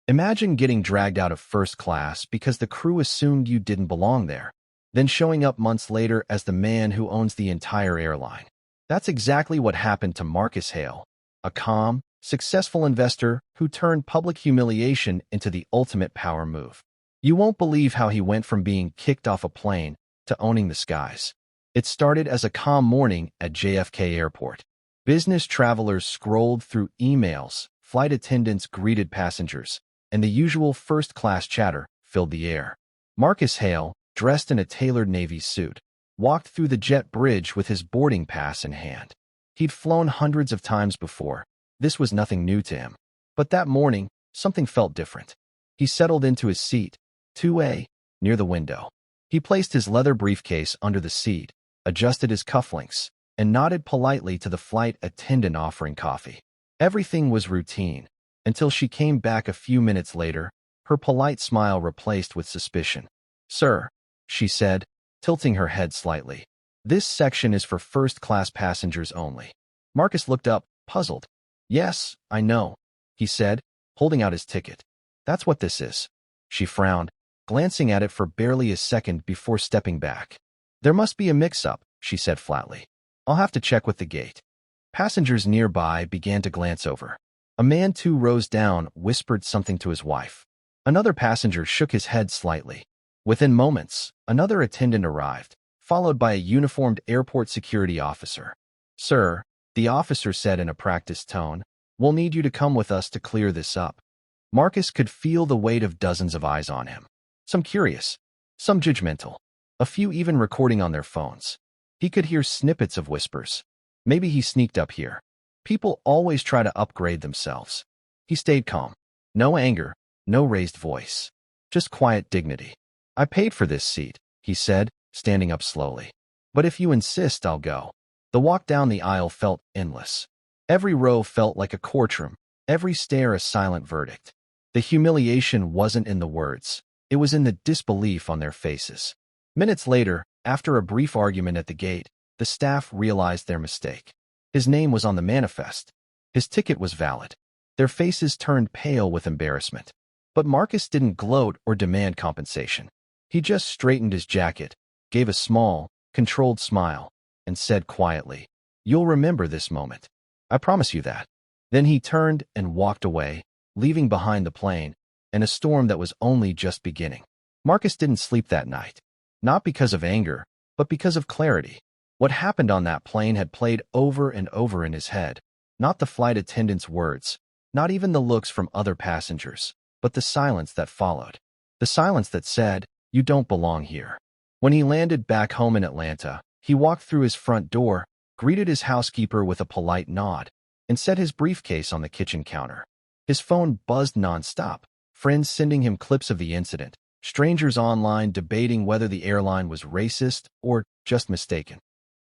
Imagine getting dragged out of first class because the crew assumed you didn't belong there, then showing up months later as the man who owns the entire airline. That's exactly what happened to Marcus Hale, a calm, successful investor who turned public humiliation into the ultimate power move. You won't believe how he went from being kicked off a plane to owning the skies. It started as a calm morning at JFK Airport. Business travelers scrolled through emails, flight attendants greeted passengers, and the usual first-class chatter filled the air. Marcus Hale, dressed in a tailored Navy suit, walked through the jet bridge with his boarding pass in hand. He'd flown hundreds of times before. This was nothing new to him. But that morning, something felt different. He settled into his seat, 2A, near the window. He placed his leather briefcase under the seat, adjusted his cufflinks, and nodded politely to the flight attendant offering coffee. Everything was routine, until she came back a few minutes later, her polite smile replaced with suspicion. "Sir," she said, tilting her head slightly, "this section is for first-class passengers only." Marcus looked up, puzzled. "Yes, I know," he said, holding out his ticket. "That's what this is." She frowned, glancing at it for barely a second before stepping back. "There must be a mix-up," she said flatly. "I'll have to check with the gate." Passengers nearby began to glance over. A man 2 rows down whispered something to his wife. Another passenger shook his head slightly. Within moments, another attendant arrived, followed by a uniformed airport security officer. "Sir," the officer said in a practiced tone, "we'll need you to come with us to clear this up." Marcus could feel the weight of dozens of eyes on him. Some curious, some judgmental, a few even recording on their phones. He could hear snippets of whispers. Maybe he sneaked up here. People always try to upgrade themselves. He stayed calm. No anger, no raised voice. Just quiet dignity. "I paid for this seat," he said, standing up slowly. "But if you insist, I'll go." The walk down the aisle felt endless. Every row felt like a courtroom, every stare a silent verdict. The humiliation wasn't in the words. It was in the disbelief on their faces. Minutes later, after a brief argument at the gate, the staff realized their mistake. His name was on the manifest. His ticket was valid. Their faces turned pale with embarrassment. But Marcus didn't gloat or demand compensation. He just straightened his jacket, gave a small, controlled smile, and said quietly, "You'll remember this moment. I promise you that." Then he turned and walked away, leaving behind the plane and a storm that was only just beginning. Marcus didn't sleep that night. Not because of anger, but because of clarity. What happened on that plane had played over and over in his head. Not the flight attendant's words, not even the looks from other passengers, but the silence that followed. The silence that said, "You don't belong here." When he landed back home in Atlanta, he walked through his front door, greeted his housekeeper with a polite nod, and set his briefcase on the kitchen counter. His phone buzzed nonstop, friends sending him clips of the incident, strangers online debating whether the airline was racist or just mistaken.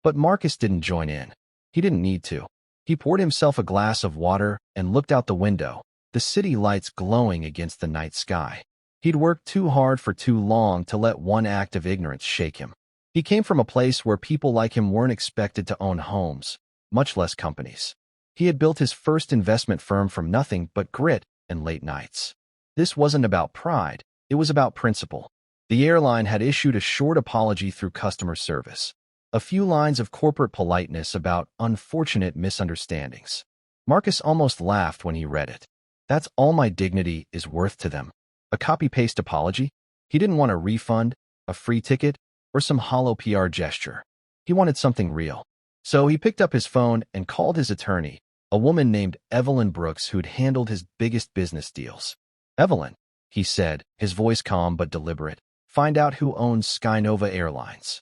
But Marcus didn't join in. He didn't need to. He poured himself a glass of water and looked out the window, the city lights glowing against the night sky. He'd worked too hard for too long to let one act of ignorance shake him. He came from a place where people like him weren't expected to own homes, much less companies. He had built his first investment firm from nothing but grit and late nights. This wasn't about pride, it was about principle. The airline had issued a short apology through customer service. A few lines of corporate politeness about unfortunate misunderstandings. Marcus almost laughed when he read it. That's all my dignity is worth to them. A copy-paste apology? He didn't want a refund, a free ticket, or some hollow PR gesture. He wanted something real. So he picked up his phone and called his attorney, a woman named Evelyn Brooks who'd handled his biggest business deals. "Evelyn," he said, his voice calm but deliberate, "find out who owns Skynova Airlines."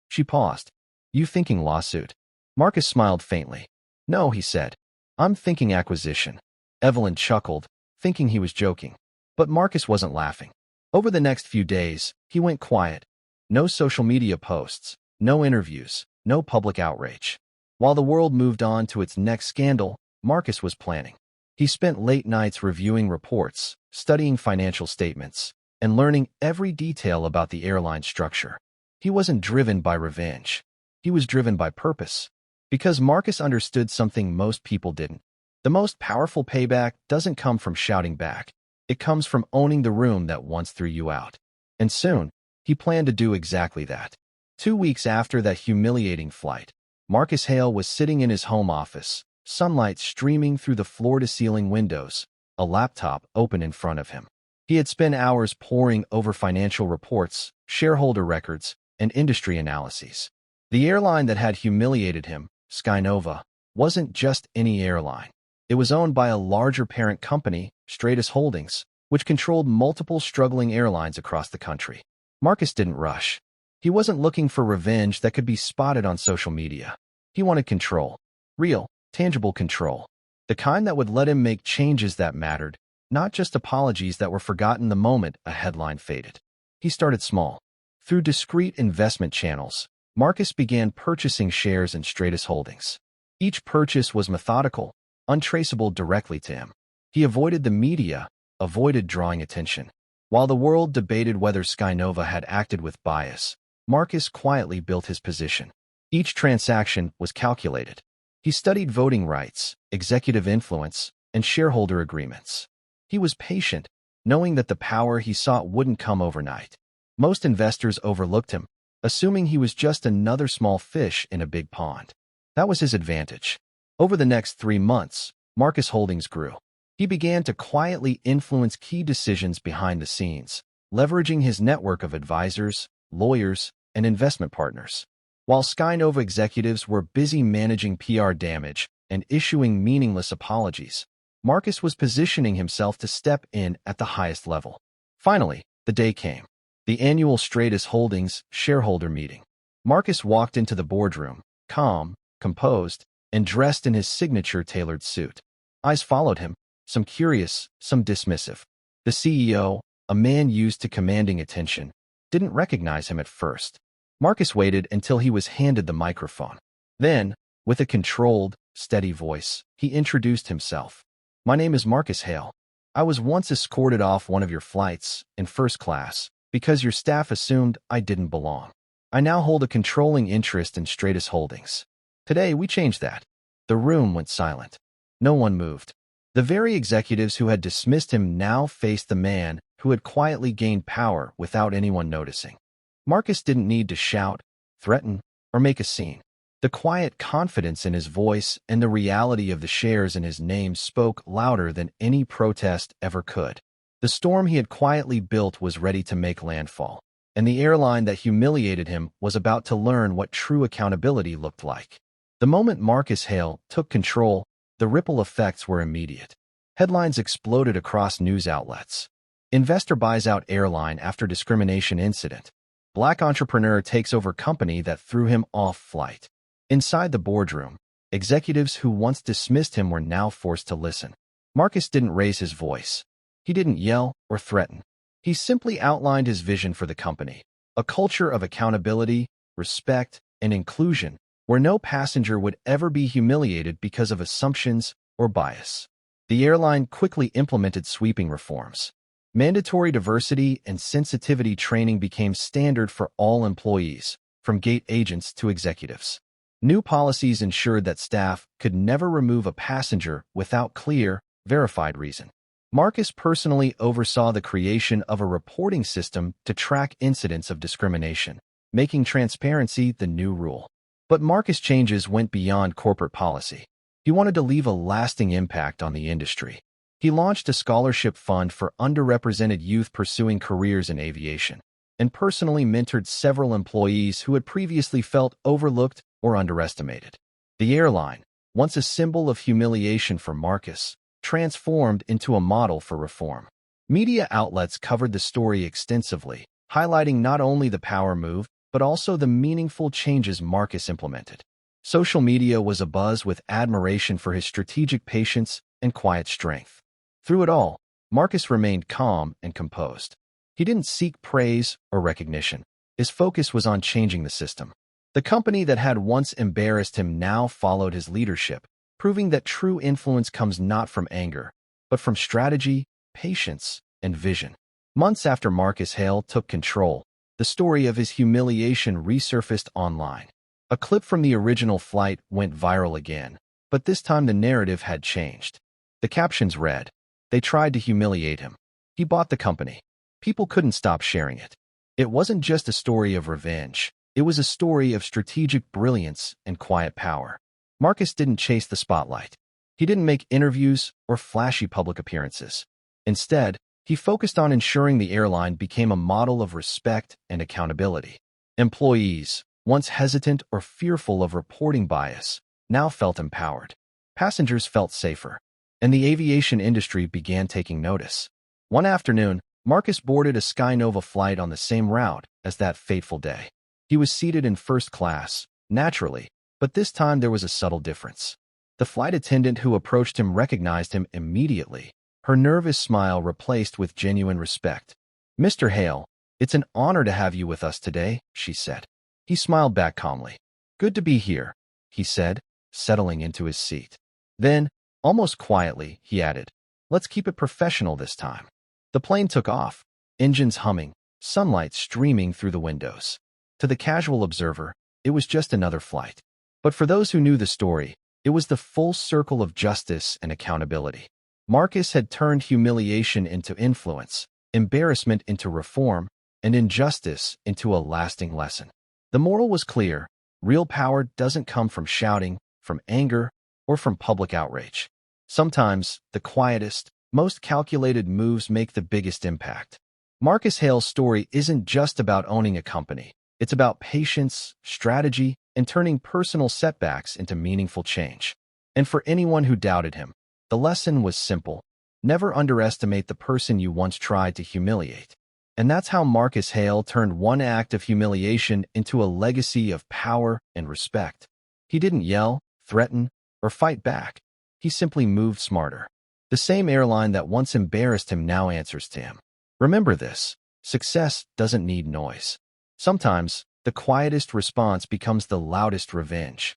She paused. "You thinking lawsuit?" Marcus smiled faintly. "No," he said. "I'm thinking acquisition." Evelyn chuckled, thinking he was joking. But Marcus wasn't laughing. Over the next few days, he went quiet. No social media posts, no interviews, no public outrage. While the world moved on to its next scandal, Marcus was planning. He spent late nights reviewing reports, studying financial statements, and learning every detail about the airline structure. He wasn't driven by revenge. He was driven by purpose. Because Marcus understood something most people didn't. The most powerful payback doesn't come from shouting back. It comes from owning the room that once threw you out. And soon, he planned to do exactly that. 2 weeks after that humiliating flight, Marcus Hale was sitting in his home office, sunlight streaming through the floor-to-ceiling windows, a laptop open in front of him. He had spent hours poring over financial reports, shareholder records, and industry analyses. The airline that had humiliated him, Skynova, wasn't just any airline. It was owned by a larger parent company, Stratus Holdings, which controlled multiple struggling airlines across the country. Marcus didn't rush. He wasn't looking for revenge that could be spotted on social media. He wanted control. Real, tangible control. The kind that would let him make changes that mattered, not just apologies that were forgotten the moment a headline faded. He started small. Through discreet investment channels, Marcus began purchasing shares in Stratus Holdings. Each purchase was methodical, untraceable directly to him. He avoided the media, avoided drawing attention. While the world debated whether Skynova had acted with bias, Marcus quietly built his position. Each transaction was calculated. He studied voting rights, executive influence, and shareholder agreements. He was patient, knowing that the power he sought wouldn't come overnight. Most investors overlooked him, assuming he was just another small fish in a big pond. That was his advantage. Over the next 3 months, Marcus Holdings grew. He began to quietly influence key decisions behind the scenes, leveraging his network of advisors, lawyers, and investment partners. While Skynova executives were busy managing PR damage and issuing meaningless apologies, Marcus was positioning himself to step in at the highest level. Finally, the day came. The annual Stratus Holdings shareholder meeting. Marcus walked into the boardroom, calm, composed, and dressed in his signature tailored suit. Eyes followed him, some curious, some dismissive. The CEO, a man used to commanding attention, didn't recognize him at first. Marcus waited until he was handed the microphone. Then, with a controlled, steady voice, he introduced himself. "My name is Marcus Hale. I was once escorted off one of your flights, in first class, because your staff assumed I didn't belong. I now hold a controlling interest in Stratus Holdings. Today, we changed that." The room went silent. No one moved. The very executives who had dismissed him now faced the man who had quietly gained power without anyone noticing. Marcus didn't need to shout, threaten, or make a scene. The quiet confidence in his voice and the reality of the shares in his name spoke louder than any protest ever could. The storm he had quietly built was ready to make landfall, and the airline that humiliated him was about to learn what true accountability looked like. The moment Marcus Hale took control, the ripple effects were immediate. Headlines exploded across news outlets. Investor buys out airline after discrimination incident. Black entrepreneur takes over company that threw him off flight. Inside the boardroom, executives who once dismissed him were now forced to listen. Marcus didn't raise his voice. He didn't yell or threaten. He simply outlined his vision for the company, a culture of accountability, respect, and inclusion, where no passenger would ever be humiliated because of assumptions or bias. The airline quickly implemented sweeping reforms. Mandatory diversity and sensitivity training became standard for all employees, from gate agents to executives. New policies ensured that staff could never remove a passenger without clear, verified reason. Marcus personally oversaw the creation of a reporting system to track incidents of discrimination, making transparency the new rule. But Marcus' changes went beyond corporate policy. He wanted to leave a lasting impact on the industry. He launched a scholarship fund for underrepresented youth pursuing careers in aviation, and personally mentored several employees who had previously felt overlooked or underestimated. The airline, once a symbol of humiliation for Marcus, transformed into a model for reform. Media outlets covered the story extensively, highlighting not only the power move, but also the meaningful changes Marcus implemented. Social media was abuzz with admiration for his strategic patience and quiet strength. Through it all, Marcus remained calm and composed. He didn't seek praise or recognition. His focus was on changing the system. The company that had once embarrassed him now followed his leadership, proving that true influence comes not from anger, but from strategy, patience, and vision. Months after Marcus Hale took control, the story of his humiliation resurfaced online. A clip from the original flight went viral again, but this time the narrative had changed. The captions read, "They tried to humiliate him, He bought the company. People couldn't stop sharing it. It wasn't just a story of revenge. It was a story of strategic brilliance and quiet power. Marcus didn't chase the spotlight. He didn't make interviews or flashy public appearances. Instead, he focused on ensuring the airline became a model of respect and accountability. Employees, once hesitant or fearful of reporting bias, now felt empowered. Passengers felt safer, and the aviation industry began taking notice. One afternoon, Marcus boarded a Skynova flight on the same route as that fateful day. He was seated in first class, naturally, but this time there was a subtle difference. The flight attendant who approached him recognized him immediately, her nervous smile replaced with genuine respect. "Mr. Hale, it's an honor to have you with us today," she said. He smiled back calmly. "Good to be here," he said, settling into his seat. Then, almost quietly, he added, "Let's keep it professional this time." The plane took off, engines humming, sunlight streaming through the windows. To the casual observer, it was just another flight. But for those who knew the story, it was the full circle of justice and accountability. Marcus had turned humiliation into influence, embarrassment into reform, and injustice into a lasting lesson. The moral was clear: real power doesn't come from shouting, from anger, or from public outrage. Sometimes, the quietest, most calculated moves make the biggest impact. Marcus Hale's story isn't just about owning a company. It's about patience, strategy, and turning personal setbacks into meaningful change. And for anyone who doubted him, the lesson was simple: never underestimate the person you once tried to humiliate. And that's how Marcus Hale turned one act of humiliation into a legacy of power and respect. He didn't yell, threaten, or fight back. He simply moved smarter. The same airline that once embarrassed him now answers to him. Remember this: success doesn't need noise. Sometimes, the quietest response becomes the loudest revenge.